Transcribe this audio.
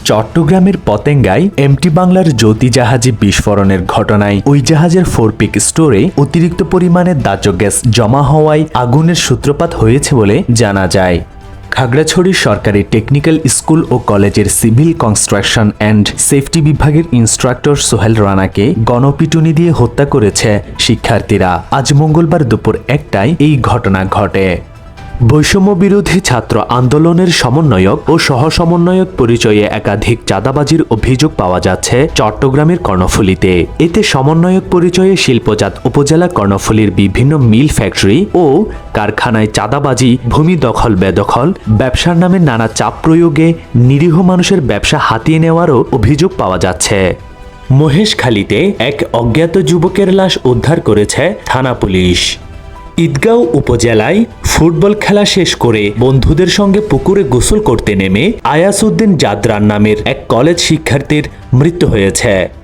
চট্টগ্রামের পতেঙ্গায় এমটি বাংলার জ্যোতি জাহাজে বিস্ফোরণের ঘটনায় ওই জাহাজের ফোরপিক স্টোরে অতিরিক্ত পরিমাণে দাহ্য গ্যাস জমা হওয়ায় আগুনের সূত্রপাত হয়েছে বলে জানা যায়। খাগড়াছড়ি সরকারি টেকনিক্যাল স্কুল ও কলেজের সিভিল কনস্ট্রাকশন অ্যান্ড সেফটি বিভাগের ইন্সট্রাক্টর সোহেল রানাকে গণপিটুনি দিয়ে হত্যা করেছে শিক্ষার্থীরা। আজ মঙ্গলবার দুপুর 1টায় এই ঘটনা ঘটে। বৈষম্য বিরোধী ছাত্র আন্দোলনের সমন্বয়ক ও সহ-সমন্বয়ক পরিচয়ে একাধিক চাঁদাবাজির অভিযোগ পাওয়া যাচ্ছে চট্টগ্রামের কর্ণফুলীতে। এতে সমন্বয়ক পরিচয়ে শিল্পজাত উপজেলা কর্ণফুলীর বিভিন্ন মিল ফ্যাক্টরি ও কারখানায় চাঁদাবাজি, ভূমি দখল বেদখল, ব্যবসার নামে নানা চাপ প্রয়োগে নিরীহ মানুষের ব্যবসা হাতিয়ে নেওয়ারও অভিযোগ পাওয়া যাচ্ছে। মহেশখালীতে এক অজ্ঞাত যুবকের লাশ উদ্ধার করেছে থানা পুলিশ। ঈদগাঁও উপজেলায় ফুটবল খেলা শেষ করে বন্ধুদের সঙ্গে পুকুরে গোসল করতে নেমে আয়াস উদ্দিন জাদরান নামের এক কলেজ শিক্ষার্থীর মৃত্যু হয়েছে।